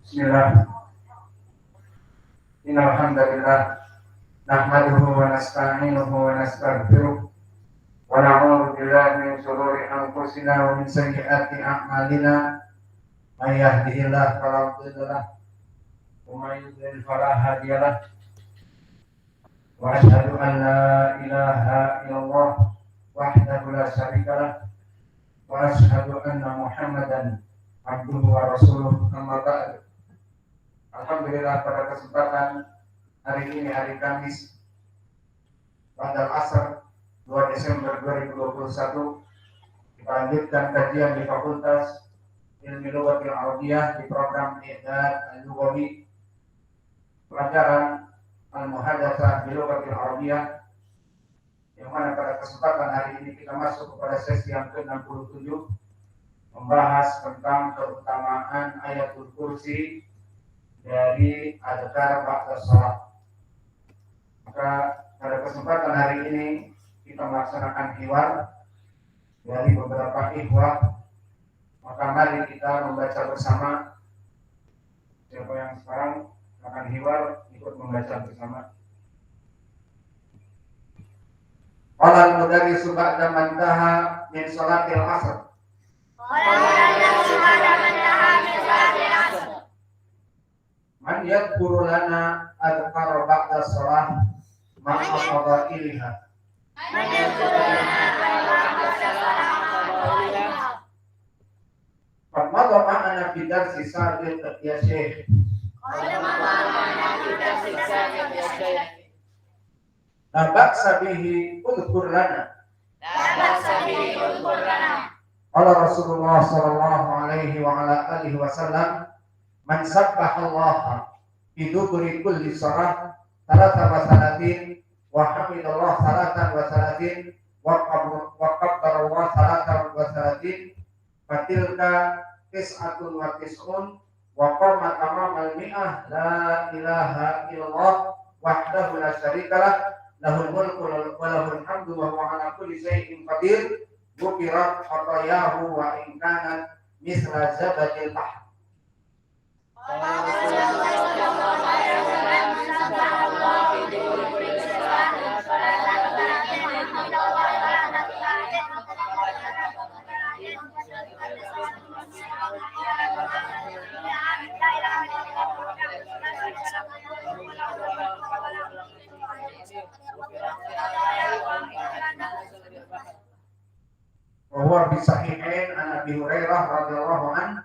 Bismillah. Innal hamdalillah nahmaduhu wa nasta'inuhu wa nastaghfiruh wa na'udzu billahi min shururi anfusina wa min sayyiati a'malina. May yahdihillahu fala mudilla lahu wa may yudlil fala hadiya lahu. Wa asyhadu an la ilaha illallah wahdahu la syarika lahu wa asyhadu anna Muhammadan abduhu wa rasuluh. Amma ba'du. Alhamdulillah, pada kesempatan hari ini, hari Kamis pada asar 2 Desember 2021, kita lanjutkan kajian di Fakultas Ilmu Lughatil Arabiyah di program I'dad Al-Lughawi, pelajaran Al-Muhadatsah di Lughatil Arabiyah, yang mana pada kesempatan hari ini kita masuk kepada sesi yang ke-67, membahas tentang keutamaan ayatul kursi dari adhkar ba'da shalah. Maka pada kesempatan hari ini kita melaksanakan hiwar dari beberapa ikhwah. Maka mari kita membaca bersama. Siapa yang sekarang akan hiwar ikut membaca bersama. Qala al-mudarrisu ba'da man taha min shalatil asr. Man yadhkuru lana adhkar ba'da shalah ma'a fadailiha. Qadmadha ma'ana fi darsi sabiq ya Syekh. La ba'sa bihi udhkur lana. Qala Rasulullah sallallahu alaihi wa ala alihi wasallam, man sabbaha Allah fi duburi kulli salat salatan wa salatin wa hamidallah salatan wa salatin wa kabbara Allah salatan wa salatin fatilka tis'atun wa tis'un wa qama tamamal mi'ah la ilaha illallah wahdahu la syarikalah lahul mulku wa lahul hamdu wa huwa ala kulli syai'in qadir bukirat khatayahu wa in kanat misla zabadil bahr. Wa bi sahihain an Abi Hurairah radhiyallahu anhu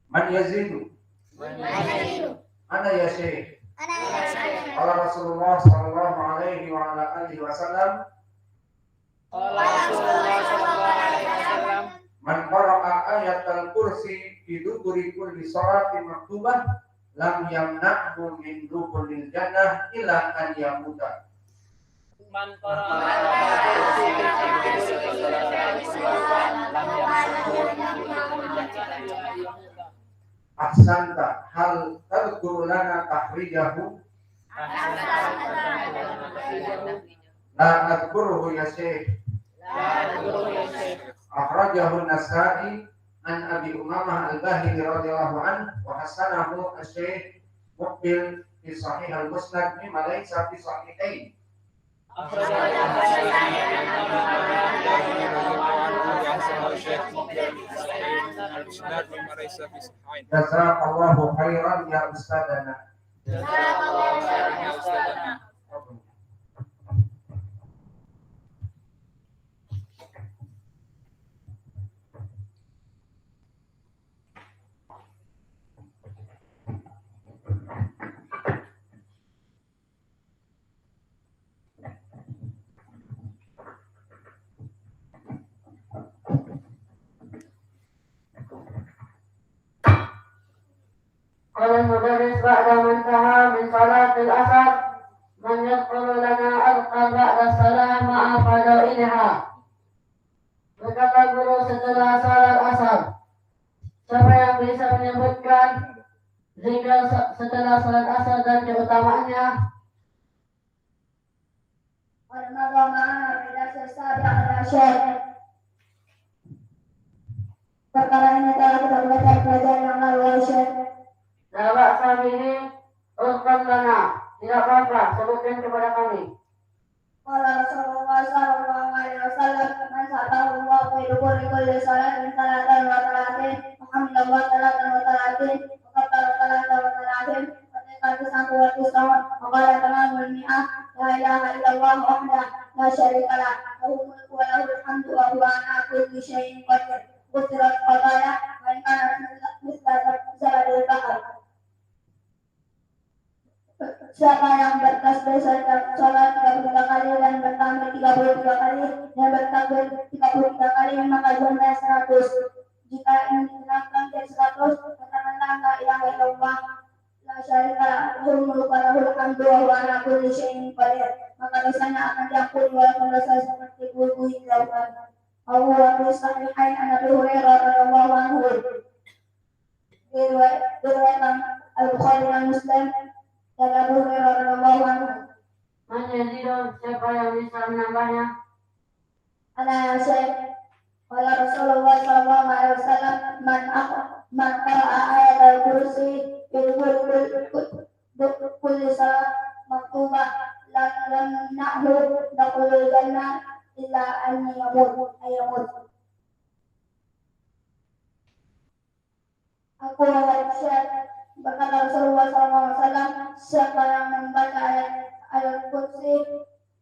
man yazidu ana ya Syekh. Qala Rasulullah sallallahu alaihi wa ala alihi wasallam, man qara'a ayatal kursi fi duburi kulli shalatin maktubah lam yamna'hu min dukhulil jannah illa an yamuta. Man qara'a ayatal kursi fi duburi kulli shalatin maktubah lam yamna'hu min dukhulil jannah. Ahsanta, hal tadhkuru lana tahrijahu? La adhkuruhu ya Syekh. Akhrajahu An-Nasa'i an Abi Umamah Al-Bahili radhiyallahu anhu wa hasanahu Asy-Syaikh Muqbil fi Sahih Al-Musnad mimma laysa fi sahihain. Jazakallahu khairan ya ustadana. Jazakallahu khairan ya ustadana. قال المدرس بعد ما انتهى من صلاة العصر من يذكر لنا أذكر بعد الصلاة مع فضائلها. Berkata guru setelah salat asar, siapa yang bisa menyebutkan zikir setelah salat asar dan keutamaannya? Qad perkara ini telah kita baca pelajaran yang lalu ya Syekh. La ba'sa bihi ulqan lana. Tidak apa-apa, sebutkan kepada kami. Qala Rasulullah sallallahu alaihi wasallam, man sa'alahu Allah fi duburi kulli salatin salatan wa salatin, alhamdulillah salatan wa salatin, wa qaddara salatan wa salatin, wa tiqati satu wa tis'un, wa qala tamamul mi'ah, la ilaha illallah wahdah, la syarika lah, lahu mulku wa lahul hamdu wa huwa ala kulli syai'in qadir. Usirat qadaya, wa in kana misla zabadil bahr. Siapa yang bertasbih setiap sholat 33 kali dan bertakbir 33 kali dan bertakbir 33 kali maka jumlahnya 100. Jika ingin digenapkan jadi 100, katakanlah la ilaha illallah la syarika lahul mulku wa lahul hamdu wa huwa ala kulli syai'in qadir. Maka dosanya akan diampuni walaupun dosa seperti bulu di lautan. Abu Bakar Sahihain an Abi Hurairah radhiyallahu anhu. Diriwayatkan Al-Bukhari dan Muslim dan Abu Hurairah radhiyallahu anhu. Man yazidu, siapa yang bisa menambahnya? Ana Syekh. Qala Rasulullah sallallahu alaihi wasallam, man qara'a ayat al-kursi fil kulli salat maktubah lam na'hu dakhulul jannah illa an yamut. Aku Syekh, berkata Rasulullah SAW, siapa yang membaca ayat kursi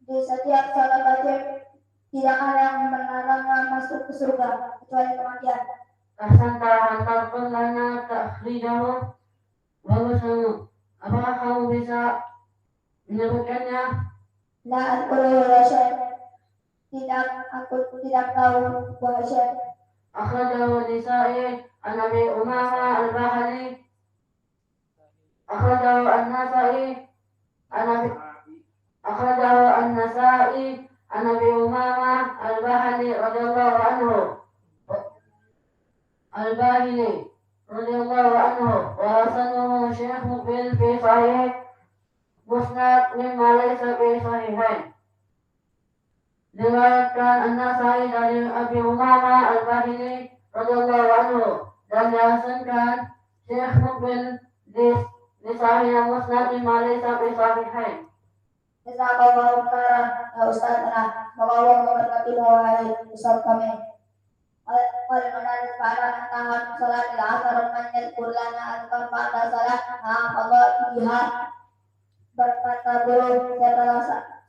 di setiap salat wajib, tidak ada yang melarangnya masuk ke surga kecuali kematian. Ahsanta hantarkan lana takhrijahu. Bagusmu. Apakah kamu bisa menyebutkannya? La aqulu ya Syekh. Aku tidak tahu wahai Syekh. Akhrajahu Nisa'i an Abi Umama al-Bahali. Akhrajahu an-Nasa'i an Abi Umama al-Bahali radhiyallahu anhu. Al-Bahili radhiyallahu anhu wa hasanuhu Syekh Muqbil fi sahih Musnad mimma laysa fi sahihain. Diriwayatkan An-Nasa'i dari Abi Umama al-Bahili radhiyallahu anhu dan dihasankan Syekh Muqbil di sahih Musnad mimma laysa fi sahihain. Jazakallahu khairan ya Ustazana. Semoga Allah memberkati wahai Ustaz kami. Qala menarik pada tangan salat al-asar manjal kullana azkar pada salat Allah biha. Berkata guru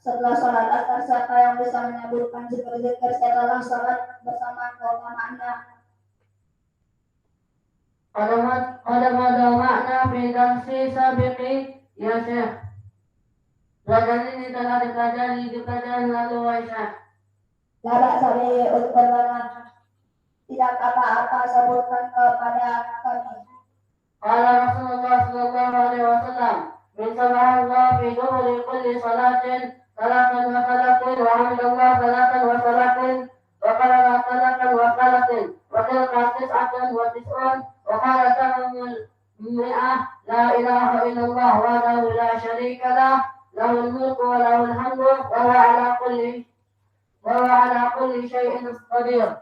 setelah salat asar, siapa yang bisa menyebutkan zikir-zikir setelah salat bersama keutamaannya? Qad makna fi darsi sabiqi ya Syekh. Pelajaran ini telah dipelajari di pelajaran lalu wahai Syekh. Tidak sabi ulama. Tidak apa-apa sebutkan kepada kami. Qala Rasulullah sallallahu alaihi wasallam, min subhanallah fi duburi kulli salatin salatan wa salatin wa hamdalillah salatan wa salatin wa qala salatan wa salatin wa tilka tis'atun wa tis'un wa qala tamamul mi'ah la ilaha illallah wahdahu la syarika lah lahul mulku wa lahul hamdu wa huwa ala kulli syai'in qadir.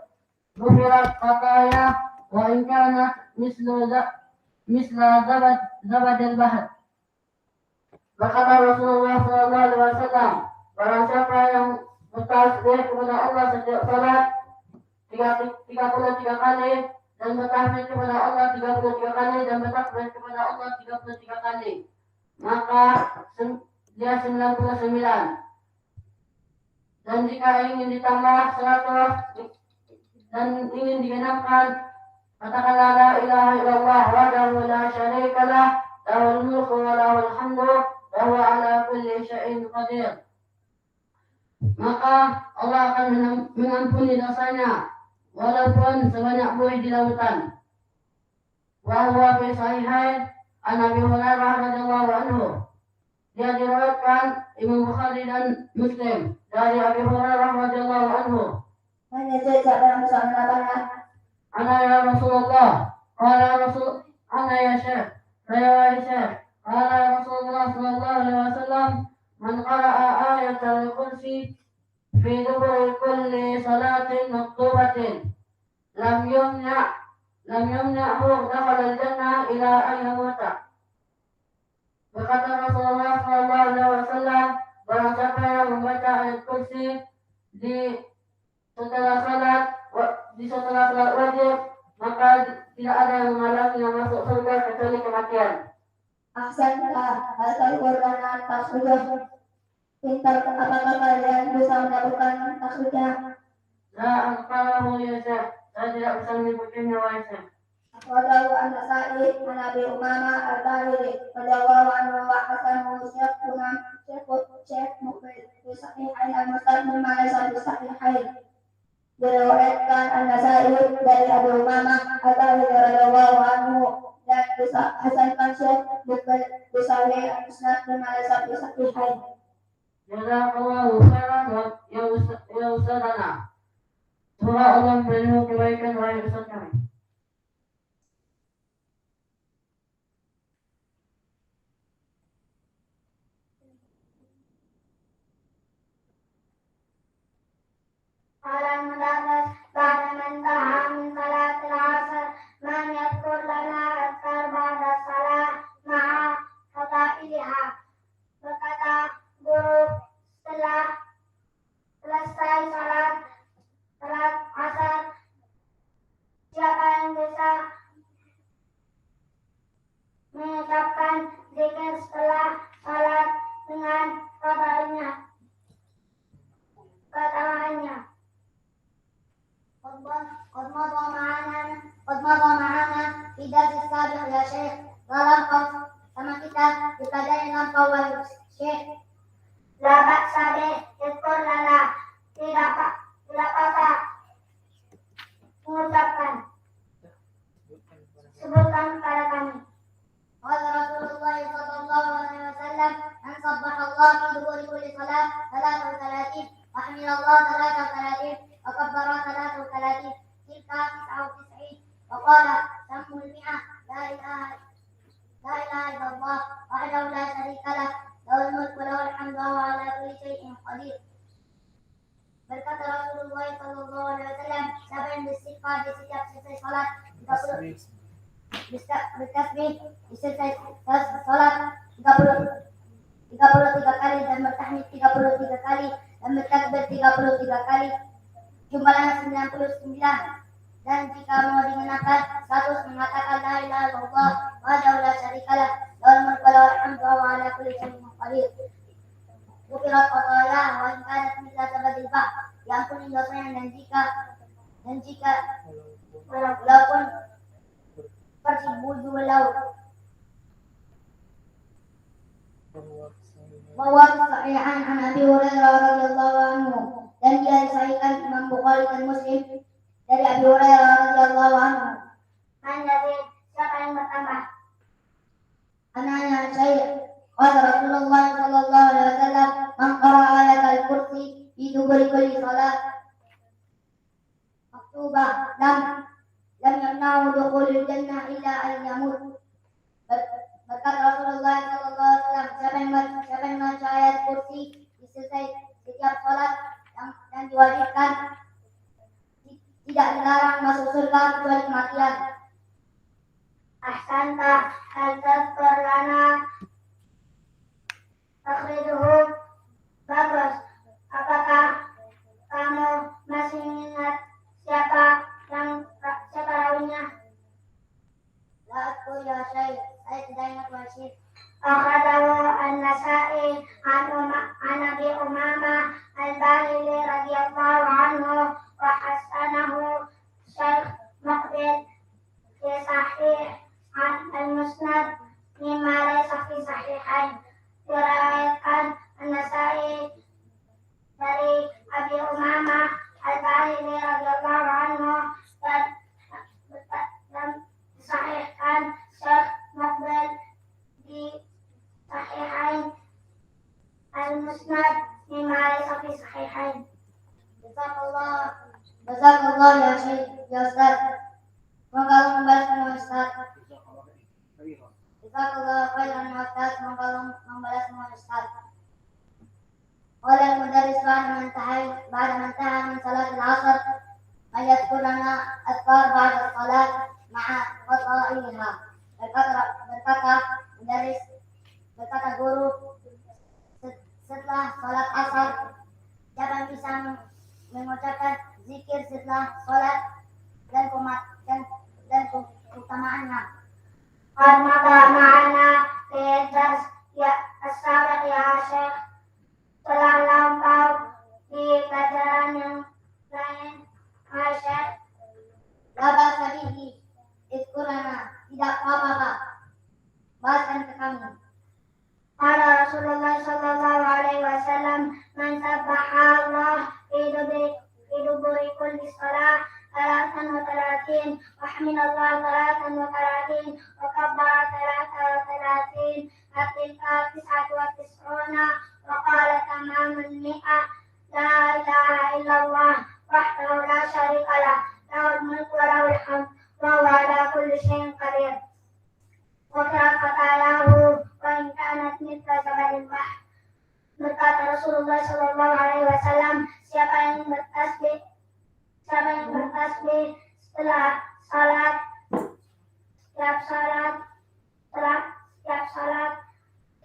Ghufirat khataya wa in kanat misla zabadil bahr. Berkata Rasulullah sallallahu alaihi wasallam, barang siapa yang bertasbih kepada Allah setiap salat 33 kali dan bertahmid kepada Allah 33 kali dan bertakbir kepada Allah 33 kali, maka dia 99. Dan jika ingin ditambah 100 dan ingin digenapkan, katakanlah la ilaha illallah wahdahu la syarika lah lahul mulku wa lahul hamdu wa huwa ala kulli syai'in qadir. Maka Allah akan mengampuni dosanya walaupun sebanyak buih di lautan. Wa huwa fi sahihain an Abi Hurairah radhiyallahu anhu. Dia diriwayatkan Imam Bukhari dan Muslim dari Abi Hurairah radhiyallahu anhu. Hanya saja yang bisa menambahnya. Ana ya Rasulullah, ana ya Syekh, saya Syekh. Qala Rasulullah sallallahu alaihi wasallam, man qara'a ayatul kursi fi duburi kulli salatin maktubatin lam yumna lam yamna'hu dakhala al-jannah ila an yamuta. Berkata Rasulullah sallallahu alaihi wasallam, barang siapa yang membaca ayat kursi di setelah salat wajib, maka tidak ada yang menghalanginya masuk surga kecuali kematian. Ahsanta, hal Qur'an tasbih. Pintar, apakah kalian bisa melakukan tasbihnya? La anqalahu ya Syekh, saya tidak bisa menyebutkannya wahai Syekh. Akhrajahu an-Nasa'i an Abi Umamah al-Bahili radhiyallahu anhu wa hasanahu Syekh Muqbil fi Sahihain al-Musnad mimma laysa fi Sahihain. Diriwayatkan an-Nasa'i dari Abu Umamah al-Bahili radhiyallahu anhu dan dihasankan Syekh Muqbil fi Sahih al-Musnad mimma laysa fi Sahihain. Jazakallahu khairan ya ustadana. Semoga Allah memberimu kebaikan wahai ustaz kami. قال المدرس بعد ما انتهى من صلاة العصر من يذكر لنا أذكار بعد الصلاة مع فضائلها. Berkata guru setelah selesai salat asar, siapa yang bisa mengucapkan zikir setelah salat dengan fadilnya, keutamaannya. قد مضى معنا في درس السابق يا شيخ. Dalam sama kita dipelajari dengan kawan Syekh. La ba'sa bih, ikut lana. Tidak apa-apa mengucapkan. Sebutkan kepada kami. Qala Rasulullah sallallahu alaihi wasallam, man sabbaha Allah fi duburi kulli salat 33 wa hamidallah 33 wa kabbara 33 tilka 99 wa qala sammul mi'ah la ilaha illallah wahdahu la syarika lah lahul mulku wa lahul hamdu wa huwa ala kulli syai'in qadir. Berkata Rasulullah sallallahu alaihi wasallam, siapa yang beristighfar di setiap selesai salat 30 bertasbih di selesai salat 33 kali dan bertahmid 33 kali dan bertakbir 33 kali, jumlahnya 99. Dan jika mau digenapkan 100 mengatakan la ilaha illallah wahdahu la syarikalah lahul mulku wa lahul hamdu wa huwa ala kulli syai'in qadir. Ukirat qadaya wa in kanat mithla sabadil bah, diampuni dosanya dan jika walaupun persibujul laut. Bahwa sahihan an Abi Hurairah radhiyallahu anhu, dan dia disahihkan Imam Bukhari dan Muslim dari Abi Hurairah radhiyallahu anhu. Anjadi, siapa yang bertambah? Ananya Syekh. Qala Rasulullah sallallahu alaihi wasallam, man qara'a ayatal kursi fi duburi kulli salat maktubah lam yamna'u dukhulil jannah illa an yamut. Berkata Rasulullah sallallahu alaihi wasallam, siapa yang membaca ayat kursi di setiap salat yang diwajibkan, tidak dilarang masuk surga kecuali kematian. Ahsanta, hal tadhkur lana takhrijuhu. Bagus. Apakah kamu masih ingat siapa rawinya? La aku ya Syekh, saya tidak ingat wajib. Akhadahu an-Nasa'i an Abi Umamah al-Bahili radhiyallahu anhu wa hasanahu Syekh Muqbil fi Sahih al-Musnad mimma laysa fi Sahihain. Diriwayatkan an-Nasa'i dari Abi Umamah al-Bahili radhiyallahu anhu dan disahihkan Syekh Muqbil di Sahihain al-Musnad mimma laysa fi Sahihain. Jazakallah ya Syekh, ya Ustaz. Semoga Allah membalas semua Ustaz. Jazakallah khairan ya Ustaz. Semoga Allah membalas semua Ustaz. Oleh mudaris ba'da man taha min salat al-asr, ayat kurana adkar ba'da salat مع فضائلها. Berkata guru, setelah sholat asar jangan bisa mengucapkan zikir setelah sholat dan keutamaannya. قد مضى معنا في الدرس السابق يا شيخ. Telah lampau di pelajaran yang lain, Syekh. Laba sabihi, iskurana, tidak apa-apa. Bahaskan ke kami. Qala Rasulullah sallallahu alaihi wasallam, man sabbaha Allah fi duburi kulli salah salatan wa talatin, wa hamidallah salatan wa talatin, wa kabbara salatan wa talatin, hatta tis'atu wa tis'una, wa qala tamaman mi'ah, la ilaha illallah wahdahu la syarika lah, lahul mulku wa lahul hamd, wa huwa ala kulli syai'in qadir. Wakirat katalahu wa in kanat mithla jabalil bahr. Berkata Rasulullah sallallahu alaihi wasallam, siapa yang bertasbih setelah salat, setiap salat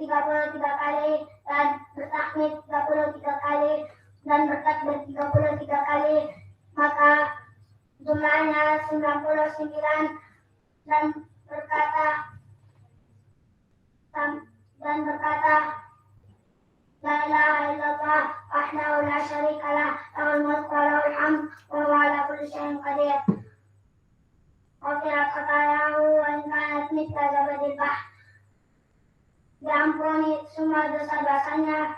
33 kali dan bertahmid 33 kali dan bertakbir 33 kali, maka jumlahnya 99, dan berkata la ilaha illallah wahdahu la syarika lah, lahul mulku wa lahul hamd, wa huwa ala kulli syai'in qadir. Wakirat katayahu wa in kanat mithla jabalil bahr. Diampuni semua dosa-dosanya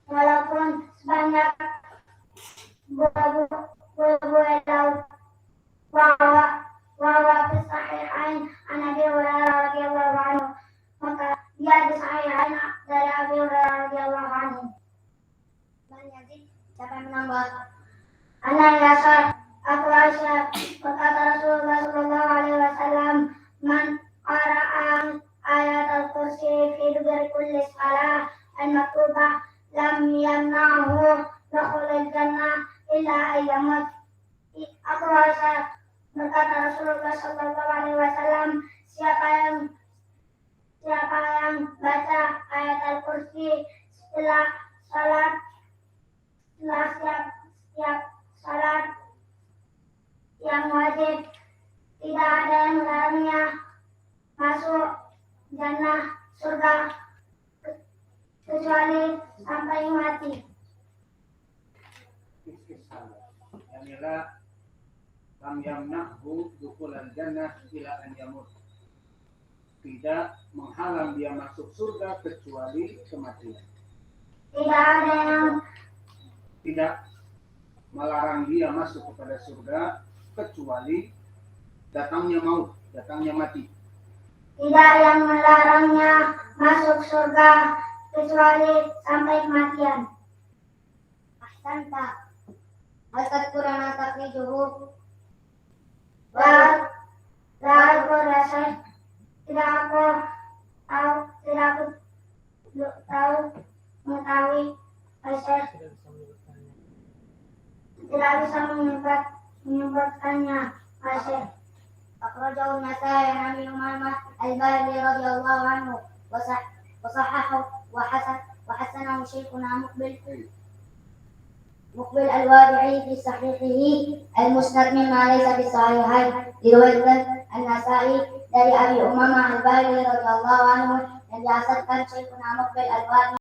walaupun sebanyak buah-buah laut. Wa fi sahihain an Abi Hurairah radhiyallahu anhu. Maka dia di sahihain dari Abi Hurairah radhiyallahu anhu. Man yazid, siapa yang menambah? Ana yasar aku Aisyah, berkata Rasulullah sallallahu alaihi wasallam, man qara'a ayat al-kursi fi duburi kulli salah al-maktubah lam yamna'hu dukhulul jannah illa ayyamut. Aku Aisyah, berkata Rasulullah sallallahu alaihi wasallam, siapa yang baca ayat al-kursi setelah setiap salat yang wajib, tidak ada yang melarangnya masuk jannah surga kecuali sampai mati. Yamilah lam yamna'hu dukhulal jannah ila an yamut. Tidak menghalang dia masuk surga kecuali kematian. Tidak melarang dia masuk kepada surga kecuali datangnya maut, datangnya mati. Tidak yang melarangnya masuk surga kecuali sampai kematian. Ahsanta. Hal tadkurana takrijuhu. Tidak aku tahu mengetahui Aisyah, tidak bisa menyebutkannya Aisyah. Akhrajahu an-Nasa'i an Abi Umamah al-Bahili radhiyallahu anhu wa sahahahu wa hasanahu Shaykhuna Muqbil al-Wadi'i fi sahihihi al-Musnad mimma laysa fi sahihain. Diriwayatkan an-Nasa'i dari Abi Umamah al-Bahili radhiyallahu anhu yang dihasankan Shaykhuna Muqbil al-Wadi'i